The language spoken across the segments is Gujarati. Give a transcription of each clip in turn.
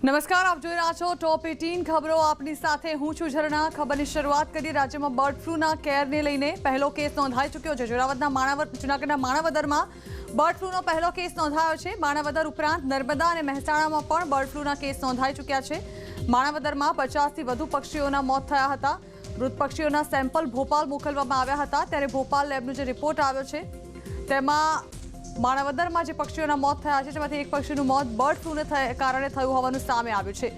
નમસ્કાર, આપ જોઈ રહ્યા છો ટોપ 18 ખબરો. આપની સાથે હું છું ઝરણા. ખબરની શરૂઆત કરીએ. રાજ્યમાં બર્ડ ફ્લૂના કેરને લઈને પહેલો કેસ નોંધાઈ ચૂક્યો છે. જૂનાગઢના માણાવદરમાં બર્ડ ફ્લૂનો પહેલો કેસ નોંધાયો છે. માણાવદર ઉપરાંત નર્મદા અને મહેસાણામાં પણ બર્ડ ફ્લૂના કેસ નોંધાઈ ચૂક્યા છે. માણાવદરમાં 50થી વધુ પક્ષીઓના મોત થયા હતા. મૃત પક્ષીઓના સેમ્પલ ભોપાલ મોકલવામાં આવ્યા હતા. ત્યારે ભોપાલ લેબનો જે રિપોર્ટ આવ્યો છે તેમાં માણાવદરમાં જે પક્ષીઓના મોત થયા છે તેમાંથી એક પક્ષીનું મોત બર્ડ ફ્લૂને કારણે થયું હોવાનું સામે આવ્યું છે.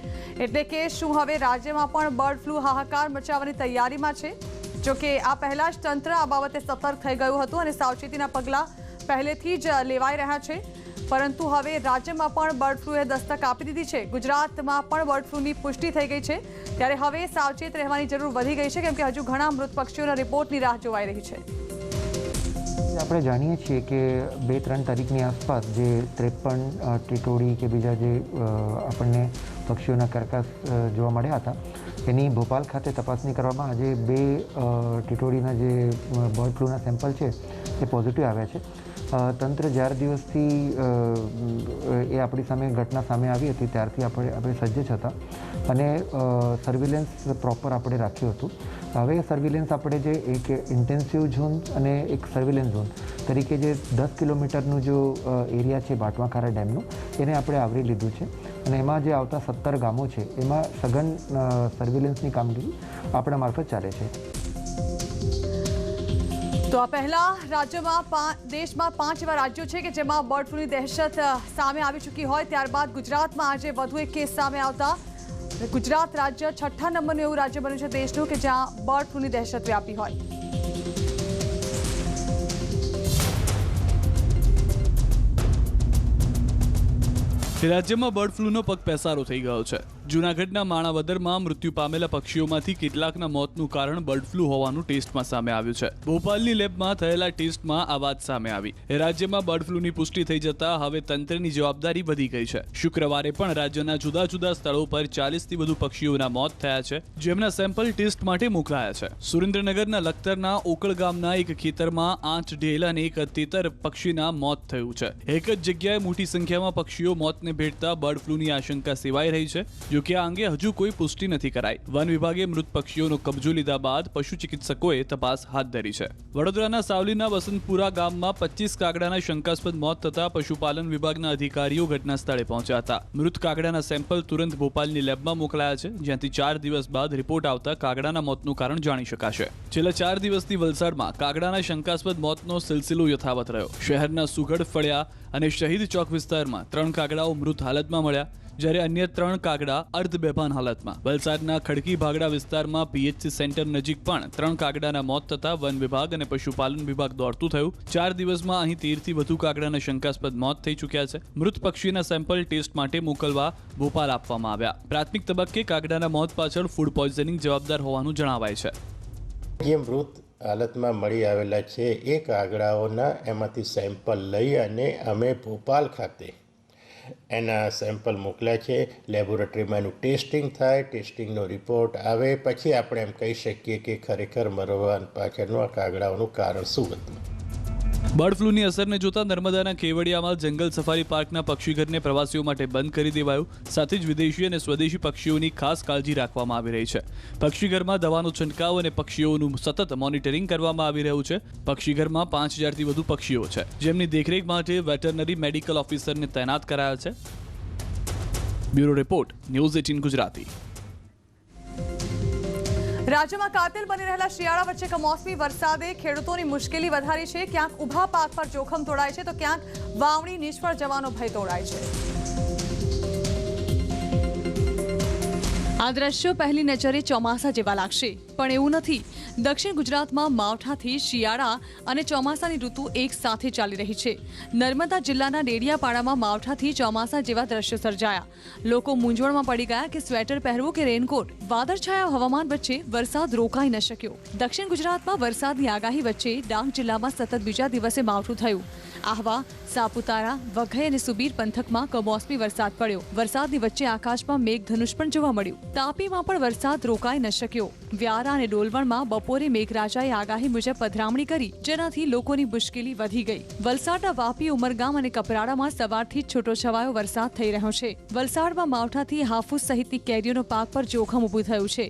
એટલે કે શું હવે રાજ્યમાં પણ બર્ડ ફ્લૂ હાહાકાર મચાવવાની તૈયારીમાં છે? જોકે આ પહેલા જ તંત્ર આ બાબતે સતર્ક થઈ ગયું હતું અને સાવચેતીના પગલાં પહેલેથી જ લેવાઈ રહ્યા છે. પરંતુ હવે રાજ્યમાં પણ બર્ડ ફ્લૂએ દસ્તક આપી દીધી છે. ગુજરાતમાં પણ બર્ડ ફ્લૂની પુષ્ટિ થઈ ગઈ છે. ત્યારે હવે સાવચેત રહેવાની જરૂર વધી ગઈ છે, કેમ કે હજુ ઘણા મૃત પક્ષીઓના રિપોર્ટની રાહ જોવાઈ રહી છે. આપણે જાણીએ છીએ કે 2-3 તારીખની આસપાસ જે 53 ટીટોડી કે બીજા જે આપણને પક્ષીઓના કરકાસ જોવા મળ્યા હતા એની ભોપાલ ખાતે તપાસણી કરવામાં આજે 2 ટીટોડીના જે બર્ડ ફ્લૂના સેમ્પલ છે એ પોઝિટિવ આવ્યા છે. તંત્ર જ્યાર દિવસથી એ આપણી સામે ઘટના સામે આવી હતી ત્યારથી આપણે સજ્જ જ હતા અને સર્વેલન્સ પ્રોપર આપણે રાખ્યું હતું. હવે સર્વેલન્સ આપણે જે એક ઇન્ટેન્સિવ ઝોન અને એક સર્વેલન્સ ઝોન તરીકે જે 10 કિલોમીટરનું જો એરિયા છે બાટવાખારા ડેમનું એને આપણે આવરી લીધું છે અને એમાં જે આવતા 17 ગામો છે એમાં સઘન સર્વેલન્સની કામગીરી આપણા મારફત ચાલે છે. તો આ પહેલા રાજ્યમાં દેશમાં 5 એવા રાજ્યો છે કે જેમાં બર્ડ ફ્લૂની દહેશત સામે આવી ચૂકી હોય. ત્યારબાદ ગુજરાતમાં આજે વધુ એક કેસ સામે આવતા ગુજરાત રાજ્ય 6ઠ્ઠા નંબરનું એવું રાજ્ય બન્યું છે દેશનું કે જ્યાં બર્ડ ફ્લૂની દહેશત વ્યાપી હોય. રાજ્યમાં બર્ડ ફ્લૂનો પગ પેસારો થઈ ગયો છે. જૂનાગઢના માણાવદરમાં મૃત્યુ પામેલા પક્ષીઓમાંથી કેટલાકના મોતનું કારણ બર્ડ ફ્લૂ હોવાનું ટેસ્ટમાં સામે આવ્યું છે. ભોપાલની લેબમાં થયેલા ટેસ્ટમાં આ વાત સામે આવી. રાજ્યમાં બર્ડ ફ્લૂની પુષ્ટિ થઈ જતા હવે તંત્રની જવાબદારી વધી ગઈ છે. શુક્રવારે પણ રાજ્યના જુદા જુદા સ્થળો પર 40થી વધુ પક્ષીઓના મોત થયા છે, જેમના સેમ્પલ ટેસ્ટ માટે મોકલાયા છે. સુરેન્દ્રનગરના લખતરના ઓકળ ગામના એક ખેતરમાં 8 ઢેલ અને એક તેતર પક્ષીના મોત થયું છે. એક જ જગ્યાએ મોટી સંખ્યામાં પક્ષીઓ મોતને ભેટતા બર્ડ ફ્લૂની આશંકા સેવાઈ રહી છે. જોકે આ અંગે હજુ કોઈ પુષ્ટિ નથી કરાઈ. વન વિભાગે મૃત પક્ષીઓનો કબજો લીધા બાદ પશુ ચિકિત્સકોએ તપાસ હાથ ધરી છે. વડોદરાના સાવલીના વસંતપુરા ગામમાં 25 કાગડાના શંકાસ્પદ મોત થતા પશુપાલન વિભાગના અધિકારીઓ ઘટના સ્થળે પહોંચ્યા હતા. મૃત કાગડાના સેમ્પલ તુરંત ભોપાલની લેબમાં મોકલાયા છે, જ્યાંથી 4 દિવસ બાદ રિપોર્ટ આવતા કાગડાના મોતનું કારણ જાણી શકાશે. છેલ્લા 4 દિવસથી વલસાડમાં કાગડાના શંકાસ્પદ મોતનો સિલસિલો યથાવત રહ્યો. શહેરના સુગઢ ફળિયા અને શહીદ ચોક વિસ્તારમાં 3 કાગડાઓ મૃત હાલતમાં મળ્યા, જ્યારે અન્ય 3 કાગડા અર્ધ બેભાન હાલતમાં. વલસાડના ખડકી ભાગડા વિસ્તારમાં પીએચસી સેન્ટર નજીક પણ 3 કાગડાના મોત થતા વન વિભાગ અને પશુપાલન વિભાગ દોડતું થયું. 4 દિવસમાં અહીં 13થી વધુ કાગડાના શંકાસ્પદ મોત થઈ ચૂક્યા છે. મૃત પક્ષીના સેમ્પલ ટેસ્ટ માટે મોકલવા ભોપાલ આપવામાં આવ્યા. પ્રાથમિક તબક્કે કાગડાના મોત પાછળ ફૂડ પોઈઝનિંગ જવાબદાર હોવાનું જણાવાય છે. જે મૃત હાલતમાં મળી આવેલા છે એ કાગડાઓના એમાંથી સેમ્પલ લઈ અને અમે ભોપાલ ખાતે એના સેમ્પલ મોકલ્યા છે. લેબોરેટરીમાં એનું ટેસ્ટિંગ થાય, ટેસ્ટિંગનો રિપોર્ટ આવે પછી આપણે એમ કહી શકીએ કે ખરેખર મરવા પાછળનું આ કાગડાઓનું કારણ શું હતું. બર્ડ ફ્લૂની અસરને જોતા નર્મદાના કેવડિયામાં જંગલ સફારી પાર્કના પક્ષીઘરને પ્રવાસીઓ માટે બંધ કરી દેવાયું. સાથે જ વિદેશી અને સ્વદેશી પક્ષીઓની ખાસ કાળજી રાખવામાં આવી રહી છે. પક્ષીઘરમાં દવાનો છંટકાવ અને પક્ષીઓનું સતત મોનિટરિંગ કરવામાં આવી રહ્યું છે. પક્ષીઘરમાં 5000થી વધુ પક્ષીઓ છે, જેમની દેખરેખ માટે વેટરનરી મેડિકલ ઓફિસરને તૈનાત કરાયા છે. Bureau report, news 18 Gujarati. રાજ્યમાં કાતિલ બની રહેલા શિયાળા વચ્ચે કમોસમી વરસાદે ખેડૂતોની મુશ્કેલી વધારી છે. ક્યાંક ઊભા પાક પર જોખમ તોડાય છે તો ક્યાંક વાવણી નિષ્ફળ જવાનો ભય તોડાય છે. આ દ્રશ્યો પહેલી નજરે ચોમાસા જેવા લાગશે, પણ એવું નથી. દક્ષિણ ગુજરાતમાં માવઠાથી શિયાળા અને ચોમાસાની ઋતુ એક સાથે ચાલી રહી છે. નર્મદા જિલ્લાના ડેડિયાપાડામાં માવઠાથી ચોમાસા જેવા દ્રશ્યો સર્જાયા. લોકો મૂંઝવણમાં પડી ગયા કે સ્વેટર પહેરવું કે રેનકોટ. વાદળછાયા હવામાન વચ્ચે વરસાદ રોકાઈ ન શક્યો. દક્ષિણ ગુજરાતમાં વરસાદની આગાહી વચ્ચે ડાંગ જિલ્લામાં સતત બીજા દિવસે માવઠું થયું. આહવા, સાપુતારા, વઘઈ અને સુબીર પંથકમાં કમોસમી વરસાદ પડ્યો. વરસાદની વચ્ચે આકાશમાં મેઘધનુષ પણ જોવા મળ્યું. તાપીમાં પણ વરસાદ રોકાઈ ન શક્યો. વ્યારા અને ડોલવણમાં બપોરે મેઘરાજાએ આગાહી મુજબ પધરામણી કરી, જેનાથી લોકોની મુશ્કેલી વધી ગઈ. વલસાડના વાપી, ઉમરગામ અને કપરાડામાં સવારથી જ છૂટોછવાયો વરસાદ થઈ રહ્યો છે. વલસાડમાં માવઠાથી હાફૂસ સહિતની કેરીઓનો પાક પર જોખમ ઊભું થયું છે.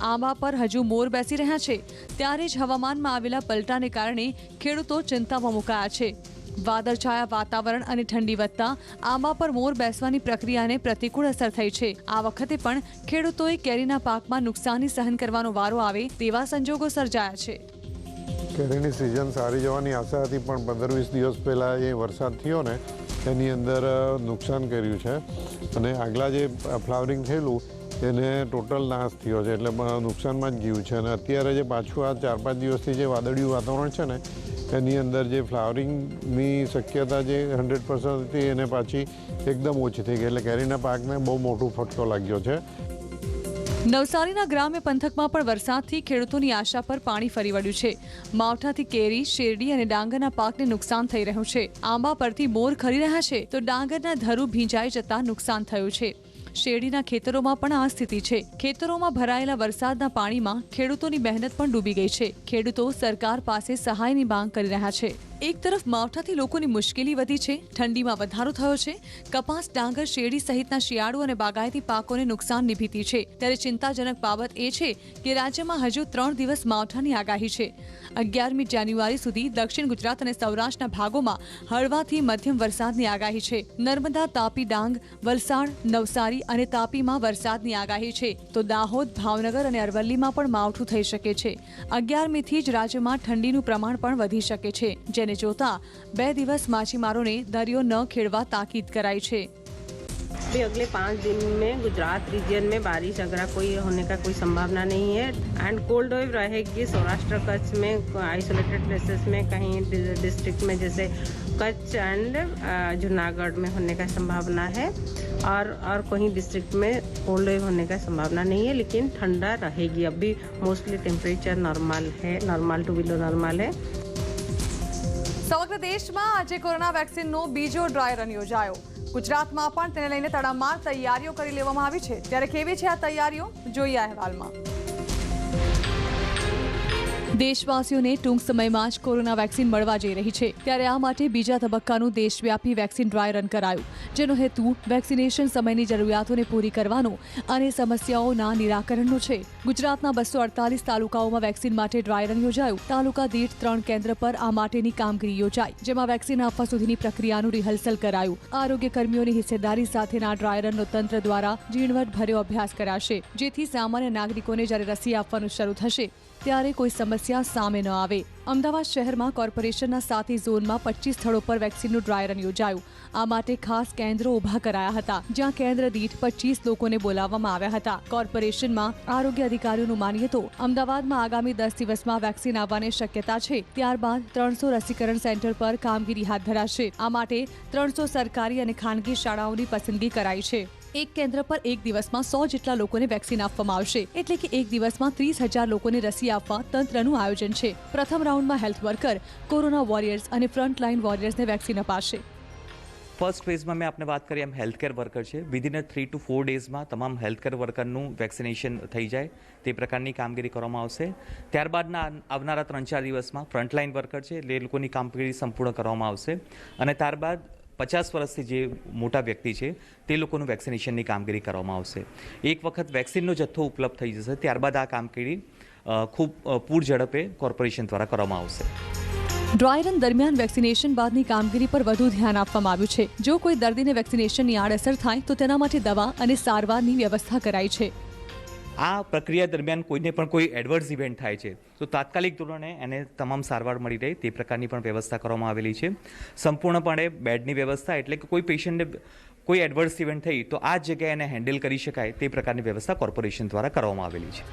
આંબા પર હજુ મોર બેસી રહ્યા છે, ત્યારે જ હવામાનમાં આવેલા પલટાને કારણે ખેડૂતો ચિંતામાં મુકાયા છે. વાદળછાયા વાતાવરણ અને ઠંડી વધતા આંબા પર મોર બેસવાની પ્રક્રિયાને પ્રતિકૂળ અસર થઈ છે. આ વખતે પણ ખેડૂતોએ કેરીના પાકમાં નુકસાની સહન કરવાનો વારો આવે તેવા સંજોગો સર્જાયા છે. કેરીની સિઝન સારી જવાની આશા હતી, પણ 15-20 દિવસ પહેલાં જે વરસાદ થયો ને એની અંદર નુકસાન કર્યું છે, અને આગલા જે ફ્લાવરિંગ થયેલું એને ટોટલ નાશ થયો છે, એટલે નુકસાનમાં જ ગયું છે. અને અત્યારે જે પાછું આ 4-5 દિવસથી જે વાદળિયું વાતાવરણ છે ને એની અંદર જે ફ્લાવરિંગની શક્યતા જે 100% હતી એને પાછી એકદમ ઓછી થઈ ગઈ, એટલે કેરીના પાકને બહુ મોટો ફટકો લાગ્યો છે. નવસારીના ગ્રામ્ય પંથકમાં પણ વરસાદથી ખેડૂતોની આશા પર પાણી ફરી વળ્યું છે. માવઠાથી કેરી, શેરડી અને ડાંગરના પાકને નુકસાન થઈ રહ્યું છે. આંબા પરથી મોર ખરી રહ્યા છે તો ડાંગરના ધરું ભીંજાઈ જતા નુકસાન થયું છે. શેરડીના ખેતરોમાં પણ આ સ્થિતિ છે. ખેતરોમાં ભરાયેલા વરસાદના પાણીમાં ખેડૂતોની મહેનત પણ ડૂબી ગઈ છે. ખેડૂતો સરકાર પાસે સહાયની માંગ કરી રહ્યા છે. એક તરફ માવઠાથી લોકોની મુશ્કેલી વધી છે, ઠંડીમાં વધારો થયો છે, કપાસ, ડાંગર, શેરડી સહિતના શિયાળુ અને બાગાયતી પાકોને નુકસાનની ભીતિ છે. ત્યારે ચિંતાજનક બાબત એ છે કે રાજ્યમાં હજુ 3 દિવસ માવઠાની આગાહી છે. 11મી જાન્યુઆરી સુધી દક્ષિણ ગુજરાત અને સૌરાષ્ટ્રના ભાગોમાં હળવાથી મધ્યમ વરસાદની આગાહી છે. નર્મદા, તાપી, ડાંગ, વલસાડ, નવસારી અને તાપીમાં વરસાદની આગાહી છે, તો દાહોદ, ભાવનગર અને અરવલ્લીમાં પણ માવઠું થઈ શકે છે. 11મીથી જ રાજ્યમાં ઠંડીનું પ્રમાણ પણ વધી શકે છે, જેને જોતા 2 દિવસ માછીમારોને દરિયો ન ખેડવા તાકીદ કરાઈ છે. अभी अगले 5 दिन में गुजरात रीजन में बारिश अगर कोई होने का कोई संभावना नहीं है, एंड कोल्ड वेव रहेगी सौराष्ट्र कच्छ में, आइसोलेटेड प्लेसेस में, कहीं डिस्ट्रिक्ट में जैसे कच्छ एंड जूनागढ़ में होने का संभावना है, और कहीं डिस्ट्रिक्ट में कोल्ड वेव होने का संभावना नहीं है, लेकिन ठंडा रहेगी. अभी मोस्टली टेम्परेचर नॉर्मल है, नॉर्मल टू बिलो नॉर्मल है. સમગ્ર દેશમાં આજે કોરોના વેક્સિનનો બીજો ડ્રાય રન યોજાયો. ગુજરાતમાં પણ તેને લઈને તડામાર તૈયારીઓ કરી લેવામાં આવી છે. ત્યારે કેવી છે આ તૈયારીઓ, જોઈએ અહેવાલમાં. દેશવાસીઓને ટૂંક સમયમાં જ કોરોના વેક્સિન મળવા જઈ રહી છે, ત્યારે આ માટે બીજા તબક્કાનું દેશવ્યાપી વેક્સિન ડ્રાય રન કરાયું, જેનો હેતુ વેક્સિનેશન સમયની જરૂરિયાતોને પૂરી કરવાનો અને સમસ્યાઓના નિરાકરણનો છે. ગુજરાતના 248 તાલુકાઓમાં વેક્સિન માટે ડ્રાય રન યોજાયું. તાલુકા દીઠ 3 કેન્દ્ર પર આ માટેની કામગીરી યોજાઈ, જેમાં વેક્સિન આપવા સુધીની પ્રક્રિયાનું રિહર્સલ કરાયું. આરોગ્ય કર્મીઓની હિસ્સેદારી સાથેના ડ્રાય રનનો તંત્ર દ્વારા ઝીણવટભર્યો અભ્યાસ કરાશે, જેથી સામાન્ય નાગરિકોને જ્યારે રસી આપવાનું શરૂ થશે ત્યારે કોઈ સમસ્યા સામે ન આવે. અમદાવાદ શહેરમાં કોર્પોરેશનના 7 ઝોનમાં 25 સ્થળો પર વેક્સિનનું ડ્રાય રન યોજાયું. આ માટે ખાસ કેન્દ્રો ઊભા કરાયા હતા, જ્યાં કેન્દ્ર દીઠ 25 લોકોને બોલાવવામાં આવ્યા હતા. કોર્પોરેશનમાં આરોગ્ય અધિકારીઓનું માનીએ તો અમદાવાદમાં આગામી 10 દિવસમાં વેક્સિન આવવાની શક્યતા છે. ત્યારબાદ 300 રસીકરણ સેન્ટર પર કામગીરી હાથ ધરાશે. આ માટે 300 સરકારી અને ખાનગી શાળાઓની પસંદગી કરાઈ છે. એક કેન્દ્ર પર એક દિવસમાં 100 જેટલા લોકોને વેક્સિન આપવામાં આવશે, એટલે કે એક દિવસમાં 30,000 લોકોને રસી આપવા તંત્રનું આયોજન છે. પ્રથમ રાઉન્ડમાં હેલ્થ વર્કર, કોરોના વોરિયર્સ અને ફ્રન્ટલાઇન વોરિયર્સને વેક્સિન અપાશે. ફર્સ્ટ ફેઝમાં મેં આપને વાત કરી એમ હેલ્થકેર વર્કર છે. વિધિન 3 to 4 ડેઝમાં તમામ હેલ્થકેર વર્કરનું વેક્સિનેશન થઈ જાય તે પ્રકારની કામગીરી કરવામાં આવશે. ત્યારબાદના આવનારા 3-4 દિવસમાં ફ્રન્ટલાઇન વર્કર છે એટલે એ લોકોની કામગીરી સંપૂર્ણ કરવામાં આવશે, અને ત્યારબાદ 50 વર્ષથી જે મોટા વ્યક્તિ છે તે લોકોનું વેક્સિનેશનની કામગીરી કરવામાં આવશે. એક વખત વેક્સિનનો જથ્થો ઉપલબ્ધ થઈ જશે ત્યારબાદ આ કામગીરી ખૂબ પૂર ઝડપે કોર્પોરેશન દ્વારા કરવામાં આવશે. ડ્રાય રન દરમિયાન વેક્સિનેશન બાદની કામગીરી પર વધુ ધ્યાન આપવામાં આવ્યું છે. જો કોઈ દર્દીને વેક્સિનેશનની આડઅસર થાય તો તેના માટે દવા અને સારવારની વ્યવસ્થા કરાઈ છે. આ પ્રક્રિયા દરમિયાન કોઈને પણ કોઈ એડવર્સ ઇવેન્ટ થાય છે તો તાત્કાલિક ધોરણે એને તમામ સારવાર મળી રહે તે પ્રકારની પણ વ્યવસ્થા કરવામાં આવેલી છે. સંપૂર્ણપણે બેડની વ્યવસ્થા, એટલે કે કોઈ પેશન્ટને કોઈ એડવર્સ ઇવેન્ટ થઈ તો આ જગ્યાએ એને હેન્ડલ કરી શકાય તે પ્રકારની વ્યવસ્થા કોર્પોરેશન દ્વારા કરવામાં આવેલી છે.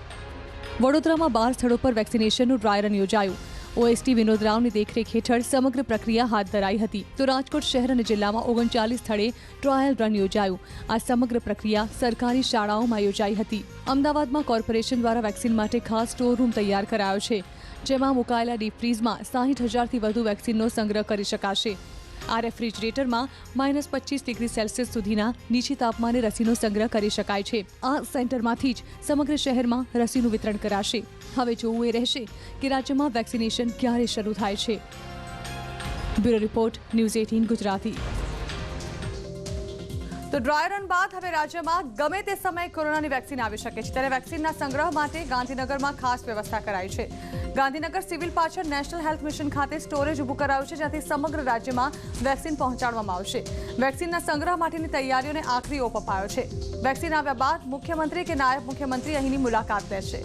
વડોદરામાં 12 સ્થળો પર વેક્સિનેશનનું ડ્રાય રન યોજાયું. ઓએસટી વિનોદ રાવની દેખરેખ હેઠળ સમગ્ર પ્રક્રિયા હાથ ધરાઈ હતી. તો રાજકોટ શહેર અને જિલ્લામાં 39 સ્થળે ટ્રાયલ રન યોજાયું. આ સમગ્ર પ્રક્રિયા સરકારી શાળાઓમાં યોજાઈ હતી. અમદાવાદમાં કોર્પોરેશન દ્વારા વેક્સિન માટે ખાસ સ્ટોર રૂમ તૈયાર કરાયો છે, જેમાં મુકાયેલા ડીપ ફ્રીઝમાં 60,000થી વધુ વેક્સિનનો સંગ્રહ કરી શકાશે. આ રેફ્રિજરેટરમાં -25°C સુધીના નીચે તાપમાને રસીનો સંગ્રહ કરી શકાય છે. આ સેન્ટરમાંથી જ સમગ્ર શહેરમાં રસીનું વિતરણ કરાશે. હવે જોવું એ રહેશે કે રાજ્યમાં વેક્સિનેશન ક્યારે શરૂ થાય છે. Bureau report, news 18 Gujarati. તો ડ્રાય રન બાદ હવે રાજ્યમાં ગમે તે સમયે કોરોનાની વેક્સિન આવી શકે છે. ત્યારે વેક્સિનના સંગ્રહ માટે ગાંધીનગરમાં ખાસ વ્યવસ્થા કરાઈ છે. ગાંધીનગર સિવિલ પાછળ નેશનલ હેલ્થ મિશન ખાતે સ્ટોરેજ ઊભું કરાયું છે, જ્યાંથી સમગ્ર રાજ્યમાં વેક્સિન પહોંચાડવામાં આવશે. વેક્સિનના સંગ્રહ માટેની તૈયારીઓને આખરી ઓપ અપાયો છે. વેક્સિન આવ્યા બાદ મુખ્યમંત્રી કે નાયબ મુખ્યમંત્રી અહીંની મુલાકાત લેશે.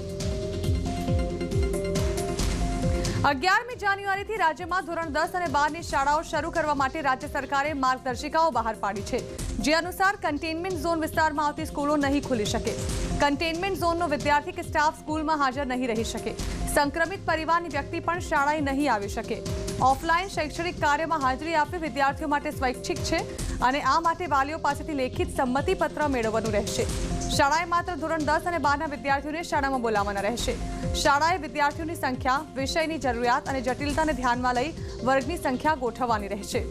11મી જાન્યુઆરીથી રાજ્યમાં ધોરણ 10 અને 12ની શાળાઓ શરૂ કરવા માટે રાજ્ય સરકારે માર્ગદર્શિકાઓ બહાર પાડી છે, જે અનુસાર કન્ટેનમેન્ટ ઝોન વિસ્તારમાં આવતી સ્કૂલો નહીં ખુલી શકે. કન્ટેનમેન્ટ ઝોનનો વિદ્યાર્થી કે સ્ટાફ સ્કૂલમાં હાજર નહીં રહી શકે. સંક્રમિત પરિવારની વ્યક્તિ પણ શાળાએ નહીં આવી શકે. ઓફલાઈન શૈક્ષણિક કાર્યમાં હાજરી આપવી વિદ્યાર્થીઓ માટે સ્વૈચ્છિક છે અને આ માટે વાલીઓ પાસેથી લેખિત સંમતિપત્ર મેળવવાનું રહેશે. શાળાએ માત્ર ધોરણ 10 અને 12ના વિદ્યાર્થીઓને શાળામાં બોલાવવાના રહેશે. શાળાએ વિદ્યાર્થીઓની સંખ્યા, વિષયની જરૂરિયાત અને જટિલતાને ધ્યાનમાં લઈ વર્ગની સંખ્યા ગોઠવવાની રહેશે.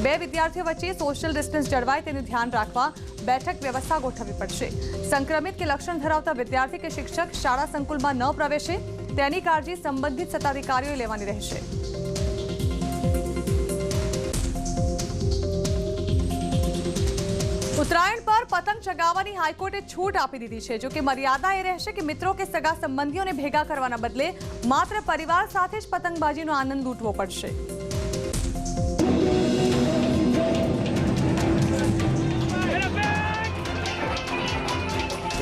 2 વિદ્યાર્થીઓ વચ્ચે સોશિયલ ડિસ્ટન્સ જળવાય તેનું ધ્યાન રાખવા બેઠક વ્યવસ્થા ગોઠવવી પડશે. સંક્રમિત કે લક્ષણ ધરાવતા વિદ્યાર્થી કે શિક્ષક શાળા સંકુલમાં ન પ્રવેશે તેની કાળજી સંબંધિત સત્તાધિકારીઓએ લેવાની રહેશે. ઉત્તરાયણ પર પતંગ ચગાવવાની હાઈકોર્ટે છૂટ આપી દીધી છે. જોકે મર્યાદા એ રહેશે કે મિત્રો કે સગા સંબંધીઓને ભેગા કરવાના બદલે માત્ર પરિવાર સાથે જ પતંગબાજીનો આનંદ લૂંટવો પડશે.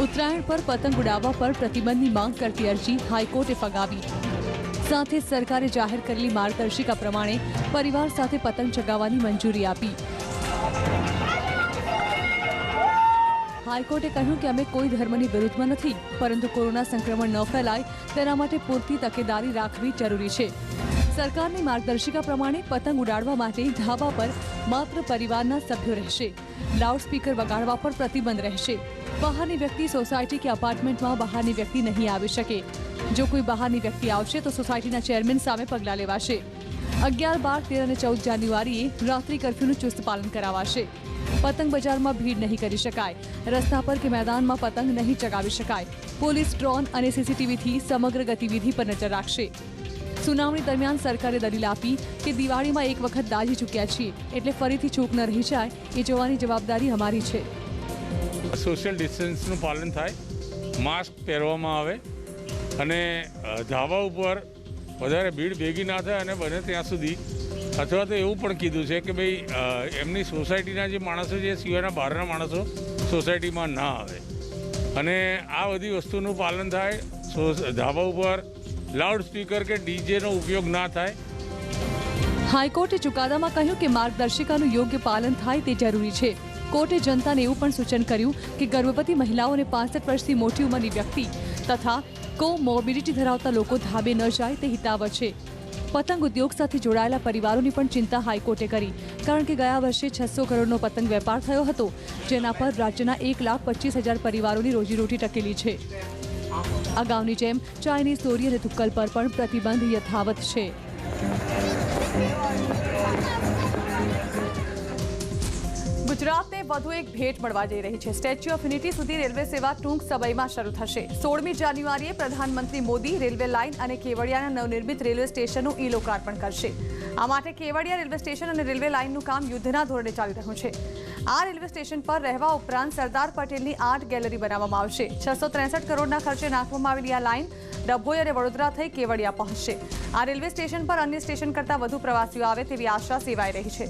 ઉત્તરાયણ પર પતંગ ઉડાવવા પર પ્રતિબંધની માંગ કરતી અરજી હાઈકોર્ટે ફગાવી. સાથે સરકારે જાહેર કરેલી માર્ગદર્શિકા પ્રમાણે પરિવાર સાથે પતંગ ચગાવવાની મંજૂરી આપી. હાઈકોર્ટે કહ્યું કે અમે કોઈ ધર્મની વિરુદ્ધમાં નથી, પરંતુ કોરોના સંક્રમણ ન ફેલાય તેના માટે પૂરતી તકેદારી રાખવી જરૂરી છે. સરકારની માર્ગદર્શિકા પ્રમાણે પતંગ ઉડાડવા માટે ધાબા પર માત્ર પરિવારના સભ્યો રહેશે. લાઉડસ્પીકર વગાડવા પર પ્રતિબંધ રહેશે. બહારની વ્યક્તિ સોસાયટી કે અપાર્ટમેન્ટમાં બહારની વ્યક્તિ નહીં આવી શકે. જો કોઈ બહારની વ્યક્તિ આવશે તો સોસાયટીના ચેરમેન સામે પગલાં લેવાશે. 11, 12, 13 અને 14 જાન્યુઆરીએ રાત્રિ કર્ફ્યુનું ચુસ્ત પાલન કરાવાશે. પતંગ બજારમાં ભીડ નહીં કરી શકાય. રસ્તા પર કે મેદાનમાં પતંગ નહીં ચગાવી શકાય. પોલીસ ડ્રોન અને સીસીટીવીથી સમગ્ર ગતિવિધિ પર નજર રાખશે. સુનાવણી દરમિયાન સરકારે દલીલ આપી કે દિવાળીમાં એક વખત દાઝી ચૂક્યા છીએ, એટલે ફરીથી ચૂક ન રહી જાય એ જોવાની જવાબદારી અમારી છે. સોશિયલ ડિસ્ટન્સનું પાલન થાય, માસ્ક પહેરવામાં આવે અને ધાબા ઉપર વધારે ભીડ ભેગી ના થાય અને બને ત્યાં સુધી, અથવા તો એવું પણ કીધું છે કે ભાઈ એમની સોસાયટીના જે માણસો છે સિવાયના બહારના માણસો સોસાયટીમાં ના આવે અને આ બધી વસ્તુનું પાલન થાય. ધાબા ઉપર લાઉડ સ્પીકર કે ડીજેનો ઉપયોગ ના થાય. હાઈકોર્ટે ચુકાદામાં કહ્યું કે માર્ગદર્શિકાનું યોગ્ય પાલન થાય તે જરૂરી છે. કોર્ટે જનતાને એવું પણ સૂચન કર્યું કે ગર્ભવતી મહિલાઓને 65 વર્ષથી મોટી ઉંમરની વ્યક્તિ તથા કોમોર્બિડિટી ધરાવતા લોકો ધાબે ન જાય તે હિતાવહ છે. પતંગ ઉદ્યોગ સાથે જોડાયેલા પરિવારોની પણ ચિંતા હાઈકોર્ટે કરી, કારણ કે ગયા વર્ષે 600 કરોડનો પતંગ વેપાર થયો હતો, જેના પર રાજ્યના 1,25,000 પરિવારોની રોજીરોટી ટકેલી છે. અગાઉની જેમ ચાઇનીઝ દોરી અને તુક્કલ પર પણ પ્રતિબંધ યથાવત છે. ગુજરાતને વધુ એક ભેટ મળવા જઈ રહી છે. સ્ટેચ્યુ ઓફ યુનિટી સુધી રેલવે સેવા ટૂંક સમયમાં શરૂ થશે. 16મી જાન્યુઆરીએ પ્રધાનમંત્રી મોદી રેલવે લાઇન અને કેવડિયાના નવનિર્મિત રેલવે સ્ટેશનનું ઈ-લોકાર્પણ કરશે. આ માટે કેવડિયા રેલવે સ્ટેશન અને રેલવે લાઇનનું કામ યુદ્ધના ધોરણે ચાલી રહ્યું છે. આ રેલવે સ્ટેશન પર રહેવા ઉપરાંત સરદાર પટેલની આર્ટ ગેલેરી બનાવવામાં આવશે. 663 કરોડના ખર્ચે નાખવામાં આવેલી આ લાઇન ડભોઈ અને વડોદરા થઈ કેવડિયા પહોંચશે. આ રેલવે સ્ટેશન પર અન્ય સ્ટેશન કરતાં વધુ પ્રવાસીઓ આવે તેવી આશા સેવાઈ રહી છે.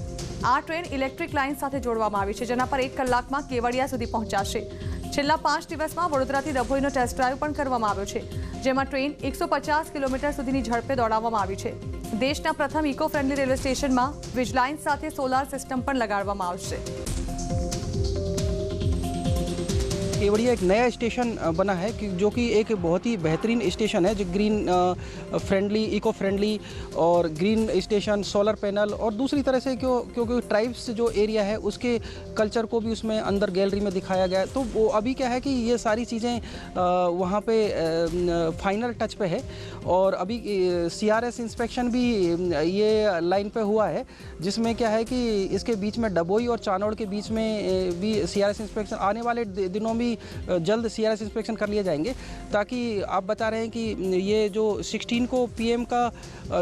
આ ટ્રેન ઇલેક્ટ્રિક લાઇન સાથે જોડવામાં આવી છે, જેના પર 1 કલાકમાં કેવડિયા સુધી પહોંચાશે. છેલ્લા 5 દિવસમાં વડોદરાથી ડભોઈનો ટેસ્ટ ડ્રાઈવ પણ કરવામાં આવ્યો છે, જેમાં ટ્રેન 150 કિલોમીટર સુધીની ઝડપે દોડાવવામાં આવી છે. દેશના પ્રથમ ઇકો ફ્રેન્ડલી રેલવે સ્ટેશનમાં વીજલાઇન સાથે સોલાર સિસ્ટમ પણ લગાડવામાં આવશે. केवड़िया एक नया स्टेशन बना है कि जो कि एक बहुत ही बेहतरीन स्टेशन है, जो ग्रीन फ्रेंडली, इको फ्रेंडली और ग्रीन स्टेशन, सोलर पैनल और दूसरी तरह से क्योंकि ट्राइब्स जो एरिया है उसके कल्चर को भी उसमें अंदर गैलरी में दिखाया गया है। तो वो अभी क्या है कि ये सारी चीज़ें वहाँ पे फाइनल टच पे है और अभी CRS इंस्पेक्शन भी ये लाइन पे हुआ है, जिसमें क्या है कि इसके बीच में डबोई और चानौड़ के बीच में भी CRS इंस्पेक्शन आने वाले दिनों में जल्द CRS इंस्पेक्शन कर लिए जाएंगे, ताकि आप बता रहे हैं कि ये जो 16 को PM का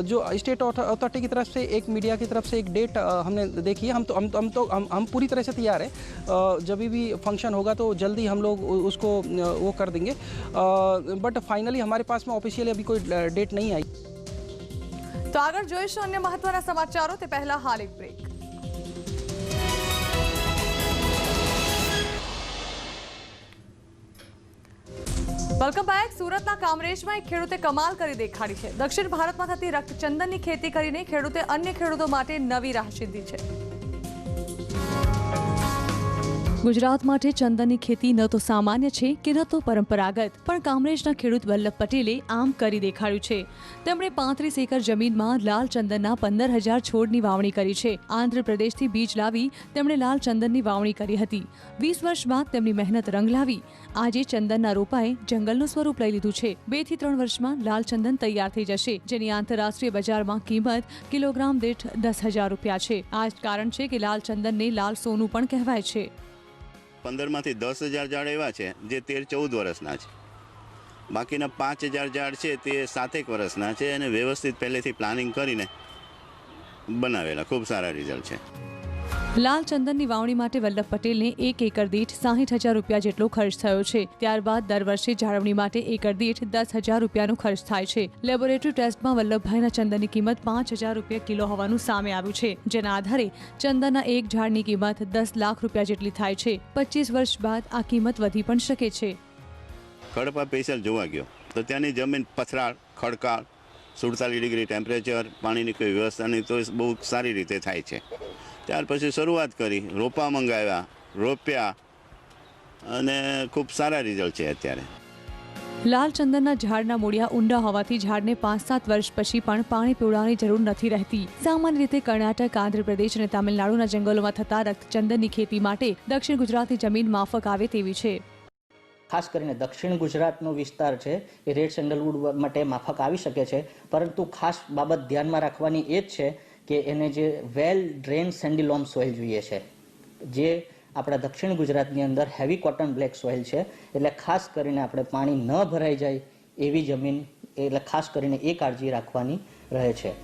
जो स्टेट अथॉरिटी की तरफ से एक मीडिया की तरफ से एक डेट हमने देखी है। हम पूरी तरह से तैयार हैं। जब भी फंक्शन होगा तो जल्दी हम लोग उसको वो कर देंगे, बट फाइनली हमारे पास में ऑफिशियली अभी कोई डेट नहीं आई। तो આગળ જોઈશું અન્ય મહત્વના સમાચારો, તે પહેલા હાલ એક બ્રેક। Welcome back. સુરતના કામરેજમાં એક ખેડૂતે કમાલ કરી દેખાડી છે। દક્ષિણ ભારતમાં થતી રક્તચંદનની ખેતી કરીને ખેડૂતે અન્ય ખેડૂતો માટે નવી રાહ ચીંધી છે। ગુજરાત માટે ચંદનની ખેતી ન તો સામાન્ય છે કે ન તો પરંપરાગત, પણ કામરેજના ખેડૂત વલ્લભ પટેલે આમ કરી દેખાડ્યું છે। તેમણે 35 એકર જમીનમાં લાલ ચંદનના 15,000 છોડની વાવણી કરી છે। આંધ્રપ્રદેશથી બીજ લાવી તેમણે લાલ ચંદનની વાવણી કરી હતી। 20 વર્ષ બાદ તેમની મહેનત રંગ લાવી। આજે ચંદનના રોપાએ જંગલનું સ્વરૂપ લઈ લીધું છે। 2 થી 3 વર્ષમાં લાલ ચંદન તૈયાર થઈ જશે, જેની આંતરરાષ્ટ્રીય બજારમાં કિંમત કિલોગ્રામ દીઠ 10,000 રૂપિયા છે। આ જ કારણ છે કે લાલ ચંદનને લાલ સોનું પણ કહેવાય છે। 15માંથી 10,000 ઝાડ એવા છે જે 13-14 વર્ષના છે, બાકીના 5,000 ઝાડ છે તે 7 વર્ષના છે અને વ્યવસ્થિત પહેલેથી પ્લાનિંગ કરીને બનાવેલા ખૂબ સારા રિઝલ્ટ છે। લાલ ચંદનની વાવણી માટે વલ્લભ પટેલને 1 એકર દીઠ 60,000 રૂપિયા જેટલો ખર્ચ થયો છે। ત્યારબાદ દર વર્ષે જાળવણી માટે એકર દીઠ 10,000 રૂપિયાનો ખર્ચ થાય છે। લેબોરેટરી ટેસ્ટમાં વલ્લભભાઈના ચંદનની કિંમત 5,000 રૂપિયા કિલો હોવાનું સામે આવ્યું છે, જેના આધારે ચંદનના એક ઝાડની કિંમત 10 લાખ રૂપિયા જેટલી થાય છે। 25 વર્ષ બાદ આ કિંમત વધી પણ શકે છે। કડપા સ્પેશિયલ જોવા ગયો તો ત્યાંની જમીન પથરાળ, ખડકાળ, 47 ડિગ્રી ટેમ્પરેચર, પાણીની કોઈ વ્યવસ્થા નહીં, તો બહુ સારી રીતે થાય છે। ત્યાર પછી શરૂઆત કરી, રોપા મંગાવ્યા, રોપ્યા અને ખૂબ સારા રિઝલ્ટ છે અત્યારે। લાલ ચંદનના ઝાડના મૂળિયા ઊંડા હોવાથી ઝાડને 5-7 વર્ષ પછી પણ પાણી પીવડાવવાની જરૂર નથી રહેતી। સામાન્ય રીતે કર્ણાટક, આંધ્રપ્રદેશ અને તામિલનાડુના જંગલોમાં થતા રક્તચંદનની ખેતી માટે દક્ષિણ ગુજરાતની જમીન માફક આવે તેવી છે। ખાસ કરીને દક્ષિણ ગુજરાતનો વિસ્તાર છે એ રેડ સેન્ડલવુડ માટે માફક આવી શકે છે, પરંતુ ખાસ બાબત ધ્યાનમાં રાખવાની એ જ છે કે એને જે વેલ ડ્રેન સેન્ડી લોમ સોઇલ જોઈએ છે, જે આપણા દક્ષિણ ગુજરાતની અંદર હેવી કોટન બ્લેક સોઇલ છે। એટલે ખાસ કરીને આપણે પાણી ન ભરાઈ જાય એવી જમીન, એટલે ખાસ કરીને એ કાળજી રાખવાની રહે છે।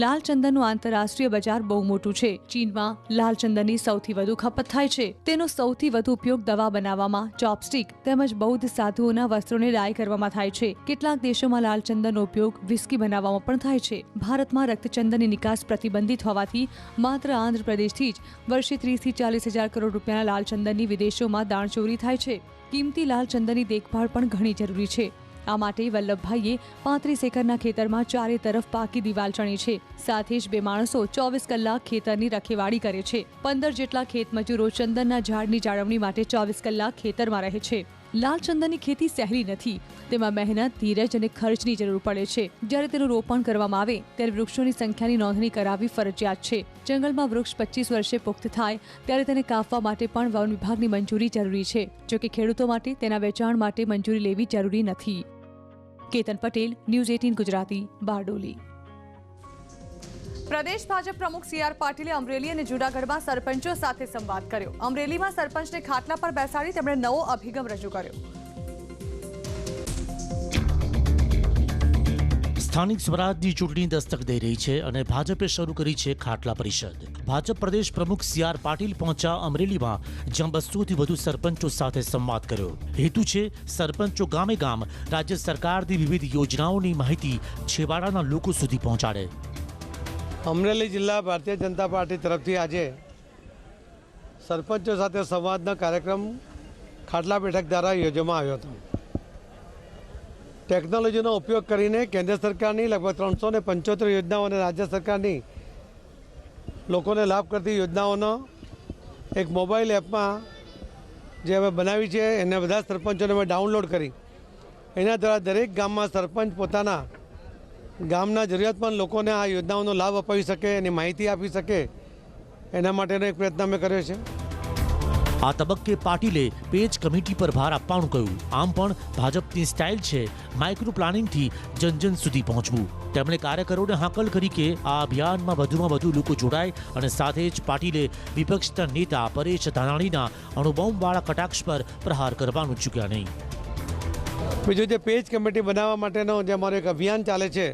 લાલ ચંદનનું આંતરરાષ્ટ્રીય બજાર બહુ મોટું છે। ચીનમાં લાલ ચંદનની સૌથી વધુ ખપત થાય છે। તેનો સૌથી વધુ ઉપયોગ દવા બનાવવામાં, ચોપસ્ટિક તેમજ બૌદ્ધ સાધુઓના વસ્ત્રોને ડાય કરવામાં થાય છે। કેટલાક દેશોમાં લાલ ચંદનનો ઉપયોગ વિસ્કી બનાવવામાં પણ થાય છે। ભારતમાં રક્તચંદનની નિકાસ પ્રતિબંધિત હોવાથી માત્ર આંધ્રપ્રદેશથી જ વર્ષે 30 થી 40,000 કરોડ રૂપિયાના લાલ ચંદનની વિદેશોમાં દાણચોરી થાય છે। કિંમતી લાલ ચંદનની દેખભાળ પણ ઘણી જરૂરી છે। આ માટે વલ્લભભાઈએ 35 એકરના ખેતરમાં ચારે તરફ પાકી દિવાલ ચણી છે। સાથે જ 2 માણસો 24 કલાક ખેતરની રખેવાળી કરે છે। 15 જેટલા ખેત મજૂરો ચંદનના ઝાડની જાળવણી માટે 24 કલાક ખેતરમાં રહે છે। લાલ ચંદનની ખેતી સહેલી નથી, તેમાં મહેનત, ધીરજ અને ખર્ચની જરૂર પડે છે। જ્યારે તેનું રોપણ કરવામાં આવે ત્યારે વૃક્ષોની સંખ્યાની નોંધણી કરાવવી ફરજિયાત છે। જંગલમાં વૃક્ષ 25 વર્ષે પુખ્ત થાય ત્યારે તેને કાપવા માટે પણ વન વિભાગની મંજૂરી જરૂરી છે, જોકે ખેડૂતો માટે તેના વેચાણ માટે મંજૂરી લેવી જરૂરી નથી। કેતન પટેલ, ન્યૂઝ 18 ગુજરાતી, બારડોલી। પ્રદેશ ભાજપ પ્રમુખ CR પાટીલે અમરેલી અને જૂનાગઢમાં સરપંચો સાથે સંવાદ કર્યો। અમરેલીમાં સરપંચને ખાટલા પર બેસાડી તેમણે નવો અભિગમ રજૂ કર્યો। સ્થાનિક સ્વરાજની ચૂંટણી દસ્તક દઈ રહી છે અને ભાજપે શરૂ કરી છે ખાટલા પરિષદ। ભાજપ પ્રદેશ પ્રમુખ CR પાટીલ પહોંચ્યા અમરેલીમાં, જ્યાં 200થી વધુ સરપંચો સાથે સંવાદ કર્યો। હેતુ છે સરપંચો ગામે ગામ રાજ્ય સરકારની વિવિધ યોજનાઓની માહિતી છેવાડાના લોકો સુધી પહોંચાડે। અમરેલી જિલ્લા ભારતીય જનતા પાર્ટી તરફથી આજે સરપંચો સાથે સંવાદનો કાર્યક્રમ ખાટલા બેઠક દ્વારા યોજવામાં આવ્યો હતો। ટેકનોલોજીનો ઉપયોગ કરીને કેન્દ્ર સરકારની લગભગ 375 યોજનાઓ અને રાજ્ય સરકારની લોકોને લાભ કરતી યોજનાઓનો એક મોબાઈલ એપમાં જે અમે બનાવી છે એને બધા સરપંચોને અમે ડાઉનલોડ કરી એના દ્વારા દરેક ગામમાં સરપંચ પોતાના ગામના જરૂરિયાતમંદ લોકોને આ યોજનાઓનો લાભ અપાવી શકે એની માહિતી આપી શકે એના માટેનો એક પ્રયત્ન અમે કર્યો છે। આ તબક્કે પાટીલે પેજ કમિટી પર ભાર આપવાનું કહ્યું। આમ પણ ભાજપની સ્ટાઇલ છે માઇક્રો પ્લાનિંગથી જન સુધી પહોંચવું। તેમણે કાર્યકરોને હાકલ કરી કે આ અભિયાનમાં વધુમાં વધુ લોકો જોડાય અને સાથે જ પાટીલે વિપક્ષના નેતા પરેશ ધાનાણીના અણુબોમ્બવાળા કટાક્ષ પર પ્રહાર કરવાનું ચૂક્યા નહીં। બીજું જે પેજ કમિટી બનાવવા માટેનો જે અમારું એક અભિયાન ચાલે છે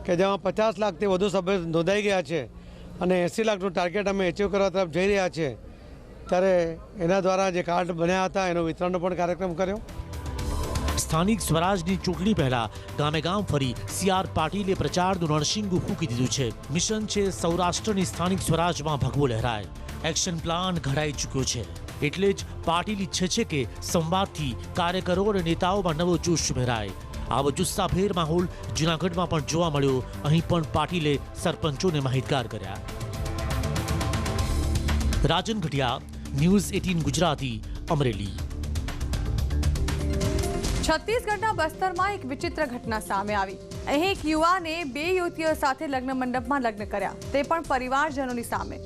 કે જેમાં 50 લાખથી વધુ સભ્યો નોંધાઈ ગયા છે અને 80 લાખનું ટાર્ગેટ અમે એચીવ કરવા તરફ જઈ રહ્યા છે, ત્યારે એના દ્વારા જે કાર્ડ બન્યા હતા એનો વિતરણનો પણ કાર્યક્રમ કર્યો। સ્થાનિક સ્વરાજની ચૂંટણી પહેલા ગામે ગામ ફરી CR પાટીલે પ્રચારનું રણશીંગું ફૂંકી દીધું છે। મિશન છે સૌરાષ્ટ્રની સ્થાનિક સ્વરાજમાં ભગવો લહેરાય। એક્શન પ્લાન ઘડાઈ ચૂક્યો છે, એટલે જ પાટીલ ઈચ્છે છે કે સંવાદથી કાર્યકરો અને નેતાઓમાં નવો જોશ ઉમેરાય। આવો જુસ્સાભેર માહોલ જૂનાગઢમાં પણ જોવા મળ્યો। અહીં પણ પાટીલે સરપંચોને માહિતગાર કર્યા। રાજન ઘટિયા, ન્યૂઝ 18 ગુજરાતી, અમરેલી। છત્તીસગઢના બસ્તરમાં એક વિચિત્ર ઘટના સામે આવી। અહીં એક યુવાને 2 યુવતીઓ સાથે લગ્ન મંડપમાં લગ્ન કર્યા, તે પણ પરિવારજનોની સામે।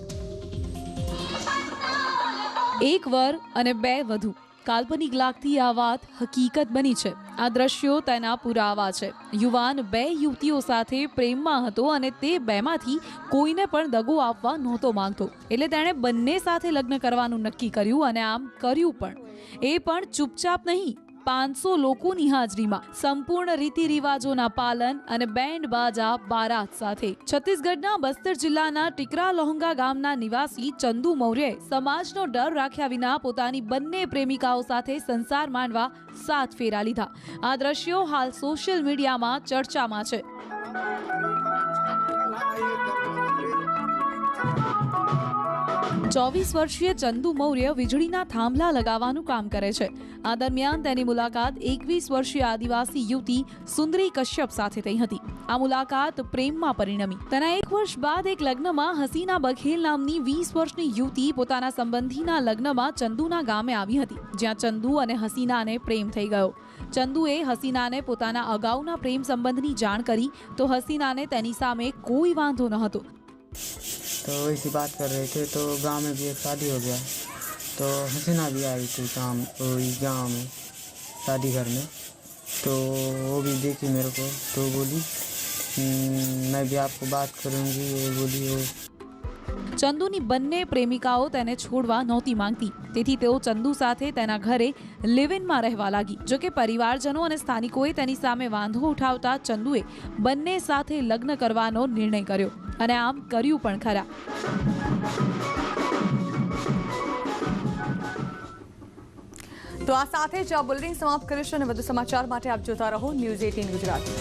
એક વર અને 2 વધુ, કાલ્પનિક લાગતી આ વાત હકીકત બની છે। આ દ્રશ્યો તેના પુરાવા છે। યુવાન 2 યુવતીઓ સાથે પ્રેમમાં હતો અને તે 2માંથી કોઈને પણ દગો આપવા નહોતો માંગતો, એટલે તેણે બંને સાથે લગ્ન કરવાનું નક્કી કર્યું અને આમ કર્યું પણ, એ પણ ચૂપચાપ નહીં, 500 લોકોની હાજરીમાં, સંપૂર્ણ રીતિ રિવાજોના પાલન અને બેન્ડ બાજા બારાત સાથે। છત્તીસગઢના બસ્તર જિલ્લાના ટીકરા લોહંગા ગામના નિવાસી ચંદુ મૌર્યે સમાજનો ડર રાખ્યા વિના પોતાની બંને પ્રેમિકાઓ સાથે સંસાર માંડવા 7 ફેરા લીધા। આ દ્રશ્યો હાલ સોશિયલ મીડિયામાં ચર્ચામાં છે। 24 વર્ષીય ચંદુ મૌર્ય વીજળીના થાંભલા લગાવવાનું કામ કરે છે। આ દરમિયાન તેની મુલાકાત 21 વર્ષીય આદિવાસી યુવતી સુંદરી કશ્યપ સાથે થઈ હતી। આ મુલાકાત પ્રેમમાં પરિણમી। તેના 1 વર્ષ બાદ એક લગ્નમાં હસીના બઘેલ નામની 20 વર્ષની યુવતી પોતાના સંબંધીના લગ્નમાં ચંદુના ગામે આવી હતી, જ્યાં ચંદુ અને હસીનાને પ્રેમ થઈ ગયો। ચંદુએ હસીનાને પોતાના અગાઉના પ્રેમ સંબંધની જાણ કરી તો हसीनाने તેની સામે કોઈ વાંધો ન હતો। तो वैसी बात कर रहे थे तो गांव में भी एक शादी हो गया, तो हसीना भी आई थी गांव में शादी घर में, तो वो भी देखी मेरे को, तो बोली मैं भी आपको बात करूंगी, ये बोली वो। ચંદુની બંને પ્રેમિકાઓ તેને છોડવા નહોતી માંગતી, તેથી તેઓ ચંદુ સાથે તેના ઘરે લિવ ઇનમાં રહેવા લાગી। જોકે પરિવારજનો અને સ્થાનિકોએ તેની સામે વાંધો ઉઠાવતા ચંદુએ બંને સાથે લગ્ન કરવાનો નિર્ણય કર્યો અને આમ કર્યું પણ ખરા। તો આ સાથે જ આ બુલેટિન સમાપ્ત કરીશું અને વધુ સમાચાર માટે આપ જોતા રહો ન્યૂઝ 18 ગુજરાતી।